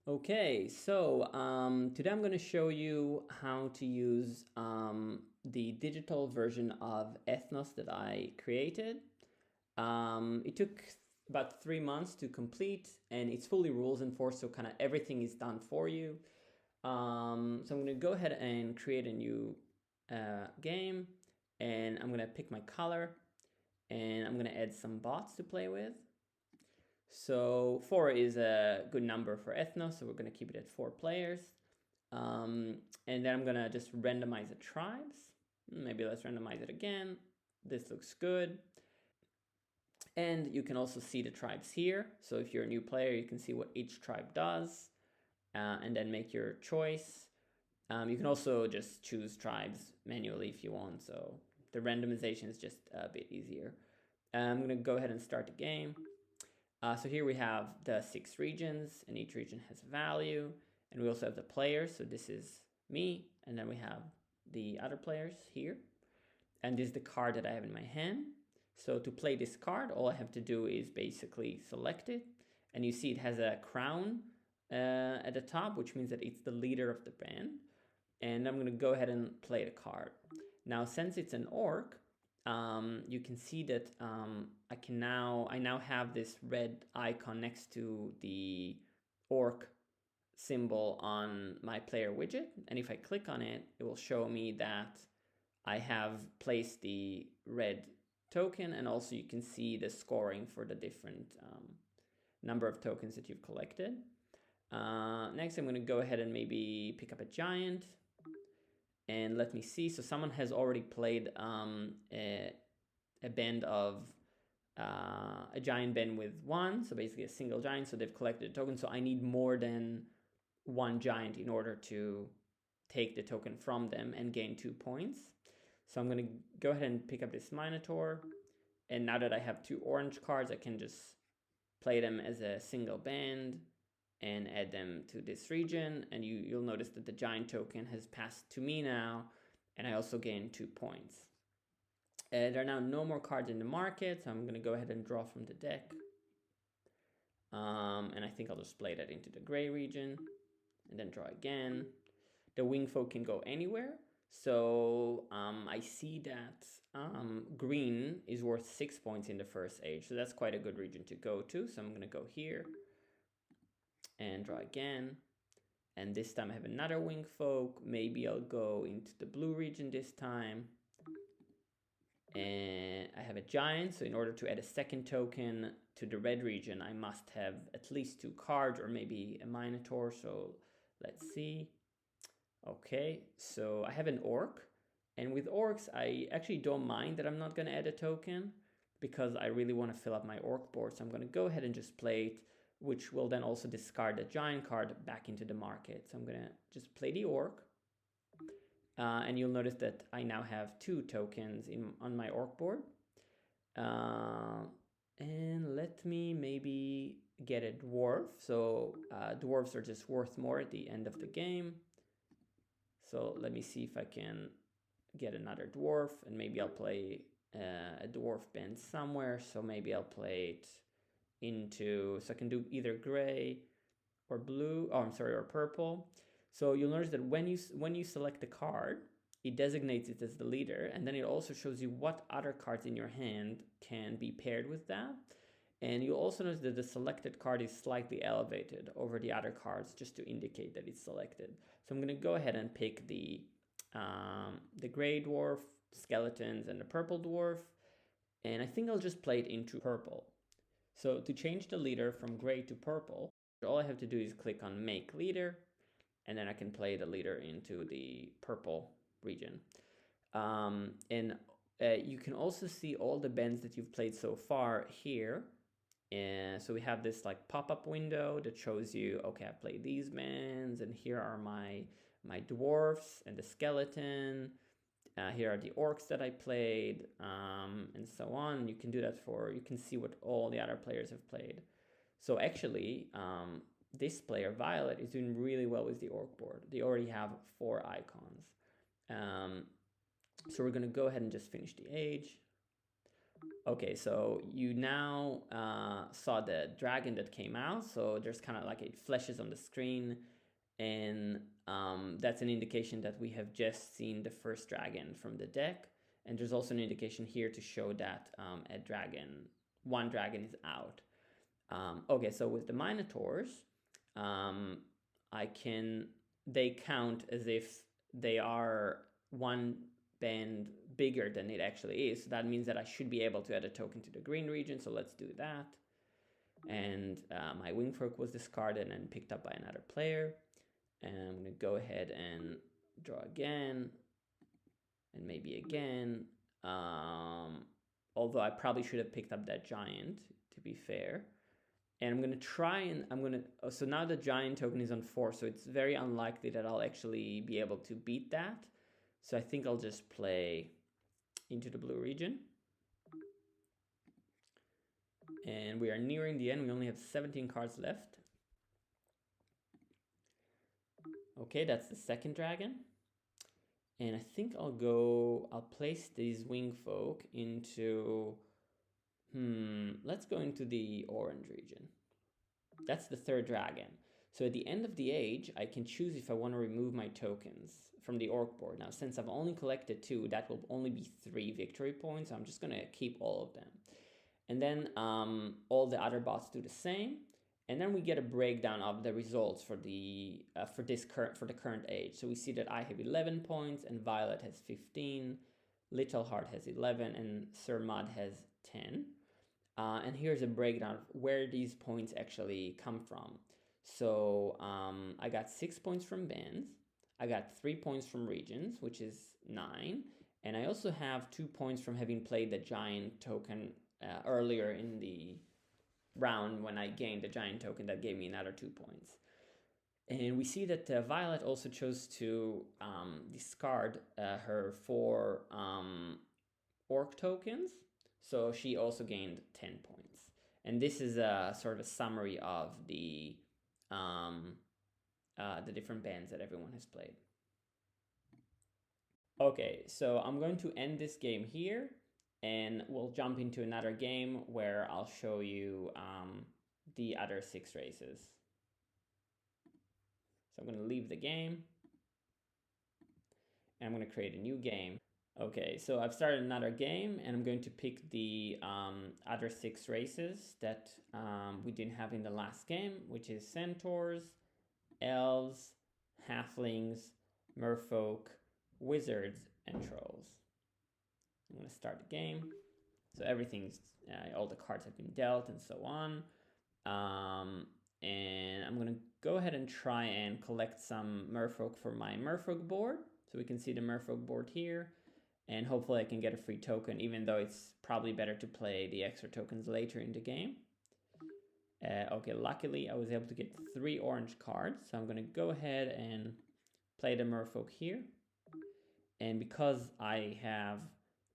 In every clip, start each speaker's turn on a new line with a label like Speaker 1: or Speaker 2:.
Speaker 1: Okay, so today I'm going to show you how to use the digital version of Ethnos that I created. It took about 3 months to complete, and it's fully rules enforced, so kind of everything is done for you. So I'm going to go ahead and create a new game, and I'm going to pick my color, and I'm going to add some bots to play with. So 4 is a good number for Ethnos, so we're going to keep it at 4 players. And then I'm going to just randomize the tribes. Maybe let's randomize it again. This looks good. And you can also see the tribes here. So if you're a new player, you can see what each tribe does and then make your choice. You can also just choose tribes manually if you want. So the randomization is just a bit easier. I'm going to go ahead and start the game. So here we have the 6 regions, and each region has a value. And we also have the players. So this is me, and then we have the other players here. And this is the card that I have in my hand. So to play this card, all I have to do is basically select it. And you see it has a crown at the top, which means that it's the leader of the band. And I'm going to go ahead and play the card. Now, since it's an orc, you can see that I now have this red icon next to the orc symbol on my player widget. And if I click on it, it will show me that I have placed the red token, and also you can see the scoring for the different number of tokens that you've collected. Next, I'm going to go ahead and maybe pick up a giant. And let me see. So someone has already played a band of a giant band with 1. So basically a single giant. So they've collected a token. So I need more than 1 giant in order to take the token from them and gain 2 points. So I'm going to go ahead and pick up this Minotaur. And now that I have 2 orange cards, I can just play them as a single band and add them to this region. And you'll notice that the giant token has passed to me now, and I also gain 2 points. There are now no more cards in the market, so I'm going to go ahead and draw from the deck. And I think I'll just play that into the gray region, and then draw again. The wing folk can go anywhere. So I see that green is worth 6 points in the first age, so that's quite a good region to go to. So I'm going to go here and draw again. And this time I have another wing folk. Maybe I'll go into the blue region this time. And I have a giant, so in order to add a second token to the red region, I must have at least 2 cards, or maybe a Minotaur. So let's see. Okay, so I have an orc, and with orcs, I actually don't mind that I'm not going to add a token, because I really want to fill up my orc board. So I'm going to go ahead and just play it, which will then also discard the giant card back into the market. So I'm going to just play the orc. And you'll notice that I now have 2 tokens on my orc board. And let me maybe get a dwarf. So dwarves are just worth more at the end of the game. So let me see if I can get another dwarf, and maybe I'll play a dwarf band somewhere. So maybe I'll play it into, so I can do either gray or blue, or purple. So you'll notice that when you select the card, it designates it as the leader, and then it also shows you what other cards in your hand can be paired with that. And you'll also notice that the selected card is slightly elevated over the other cards, just to indicate that it's selected. So I'm going to go ahead and pick the gray dwarf, skeletons, and the purple dwarf. And I think I'll just play it into purple. So to change the leader from gray to purple, all I have to do is click on Make Leader, and then I can play the leader into the purple region. And you can also see all the bands that you've played so far here. And so we have this like pop-up window that shows you, okay, I played these bands, and here are my dwarfs and the skeleton. Here are the orcs that I played, and so on. You can do that you can see what all the other players have played. So actually, this player, Violet, is doing really well with the orc board. They already have 4 icons. So we're going to go ahead and just finish the age. Okay, so you now saw the dragon that came out. So there's kind of like it flashes on the screen, and that's an indication that we have just seen the first dragon from the deck. And there's also an indication here to show that one dragon is out. Okay, so with the Minotaurs, they count as if they are one band bigger than it actually is. So that means that I should be able to add a token to the green region. So let's do that. And my Wingfolk was discarded and picked up by another player. And I'm going to go ahead and draw again. And maybe again. Although I probably should have picked up that giant, to be fair. And I'm going to try and so now the giant token is on 4, so it's very unlikely that I'll actually be able to beat that. So I think I'll just play into the blue region. And we are nearing the end. We only have 17 cards left. Okay, that's the second dragon. And I think I'll place these Wingfolk into, let's go into the orange region. That's the third dragon. So at the end of the age, I can choose if I want to remove my tokens from the orc board. Now, since I've only collected 2, that will only be 3 victory points. So I'm just going to keep all of them. And then all the other bots do the same. And then we get a breakdown of the results for the current age. So we see that I have 11 points and Violet has 15, Little Heart has 11, and Sir Mud has 10. And here's a breakdown of where these points actually come from. So I got 6 points from bands. I got 3 points from regions, which is 9. And I also have 2 points from having played the giant token earlier in the round when I gained the giant token that gave me another 2 points. And we see that Violet also chose to discard her 4 orc tokens. So she also gained 10 points. And this is a sort of a summary of the different bands that everyone has played. Okay, so I'm going to end this game here, and we'll jump into another game where I'll show you the other 6 races. So I'm going to leave the game, and I'm going to create a new game. Okay, so I've started another game, and I'm going to pick the other 6 races that we didn't have in the last game, which is Centaurs, Elves, Halflings, Merfolk, Wizards, and Trolls. I'm going to start the game. So everything's, all the cards have been dealt and so on. And I'm going to go ahead and try and collect some Merfolk for my Merfolk board. So we can see the Merfolk board here. And hopefully I can get a free token, even though it's probably better to play the extra tokens later in the game. Okay, luckily I was able to get 3 orange cards. So I'm going to go ahead and play the Merfolk here. And because I have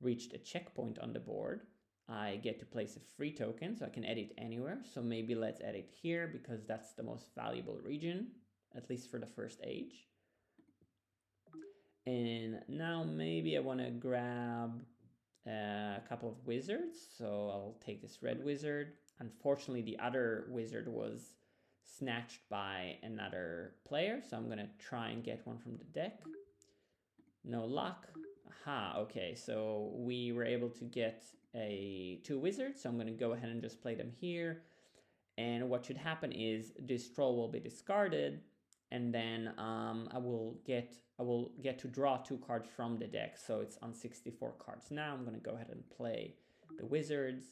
Speaker 1: reached a checkpoint on the board, I get to place a free token, so I can edit anywhere. So maybe let's edit here because that's the most valuable region, at least for the first age. And now maybe I want to grab a couple of wizards. So I'll take this red wizard. Unfortunately, the other wizard was snatched by another player. So I'm going to try and get one from the deck. No luck. Aha, okay. So we were able to get 2 wizards. So I'm going to go ahead and just play them here. And what should happen is this troll will be discarded. And then I will get to draw 2 cards from the deck. So it's on 64 cards now. I'm going to go ahead and play the wizards.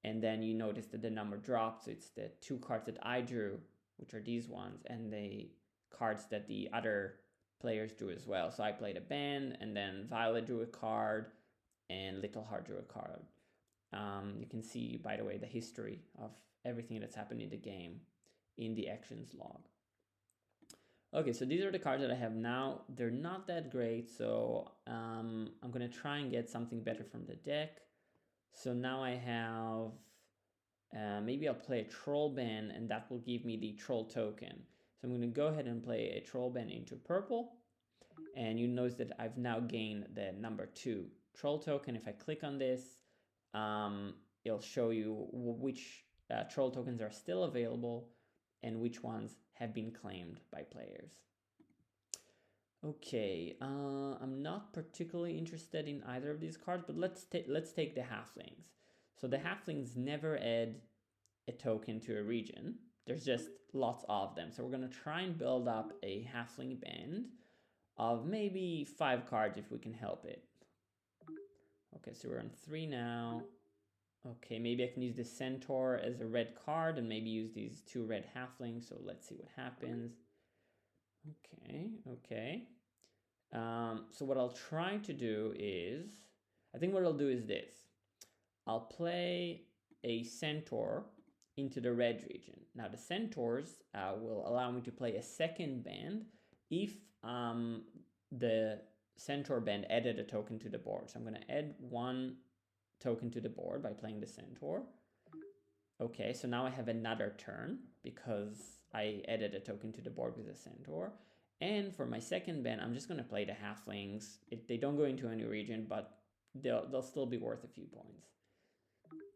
Speaker 1: And then you notice that the number dropped. So it's the 2 cards that I drew, which are these ones, and the cards that the other players drew as well. So I played a band, and then Violet drew a card, and Little Heart drew a card. You can see, by the way, the history of everything that's happened in the game in the actions log. Okay, so these are the cards that I have now. They're not that great, so I'm going to try and get something better from the deck. So now I have, maybe I'll play a Troll Band, and that will give me the Troll token. So I'm going to go ahead and play a Troll Band into purple. And you notice that I've now gained the number 2 Troll token. If I click on this, it'll show you which troll tokens are still available and which ones have been claimed by players. Okay, I'm not particularly interested in either of these cards, but let's take the halflings. So the halflings never add a token to a region. There's just lots of them. So we're going to try and build up a halfling band of maybe 5 cards if we can help it. Okay, so we're on 3 now. Okay, maybe I can use the centaur as a red card and maybe use these 2 red halflings. So let's see what happens. Okay. So what I'll try to do is, I think what I'll do is this. I'll play a centaur into the red region. Now the centaurs will allow me to play a second band if the centaur band added a token to the board. So I'm going to add 1 token to the board by playing the centaur. Okay, so now I have another turn because I added a token to the board with the centaur. And for my second band, I'm just going to play the halflings. They don't go into any region, but they'll still be worth a few points.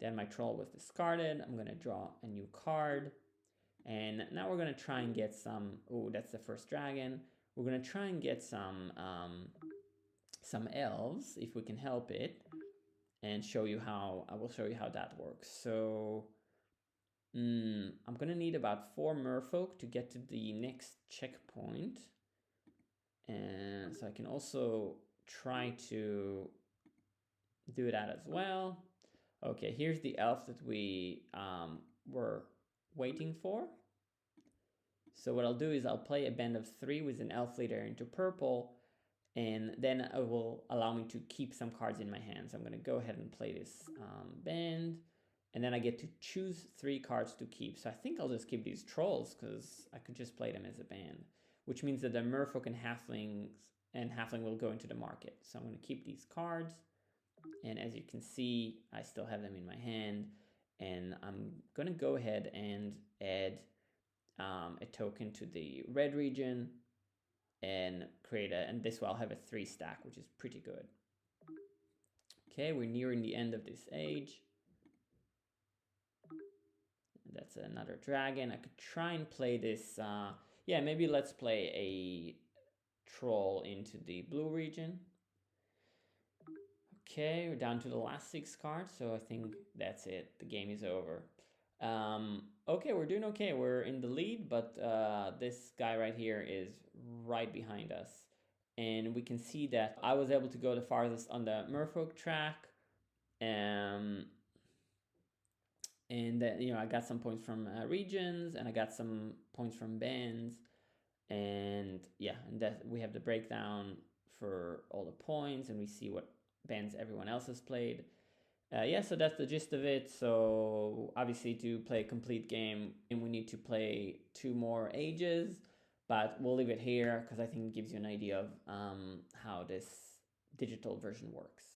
Speaker 1: Then my troll was discarded. I'm going to draw a new card. And now we're going to try and get some... Oh, that's the first dragon. We're going to try and get some elves, if we can help it. And I will show you how that works. So I'm going to need about 4 merfolk to get to the next checkpoint. And so I can also try to do that as well. Okay, here's the elf that we were waiting for. So what I'll do is I'll play a band of 3 with an elf leader into purple, and then it will allow me to keep some cards in my hand. So I'm going to go ahead and play this band, and then I get to choose 3 cards to keep. So I think I'll just keep these trolls because I could just play them as a band, which means that the merfolk and halfling will go into the market. So I'm going to keep these cards, and as you can see, I still have them in my hand, and I'm going to go ahead and add a token to the red region and and this way I'll have a 3 stack, which is pretty good. Okay, we're nearing the end of this age. That's another dragon. I could try and play this. Yeah, maybe let's play a troll into the blue region. Okay, we're down to the last 6 cards, so I think that's it. The game is over. Okay, we're doing okay. We're in the lead, but this guy right here is right behind us. And we can see that I was able to go the farthest on the merfolk track. And that, I got some points from regions, and I got some points from bands. And yeah, and that we have the breakdown for all the points, and we see what bands everyone else has played. Yeah, so that's the gist of it. So obviously to play a complete game, we need to play 2 more ages, but we'll leave it here because I think it gives you an idea of how this digital version works.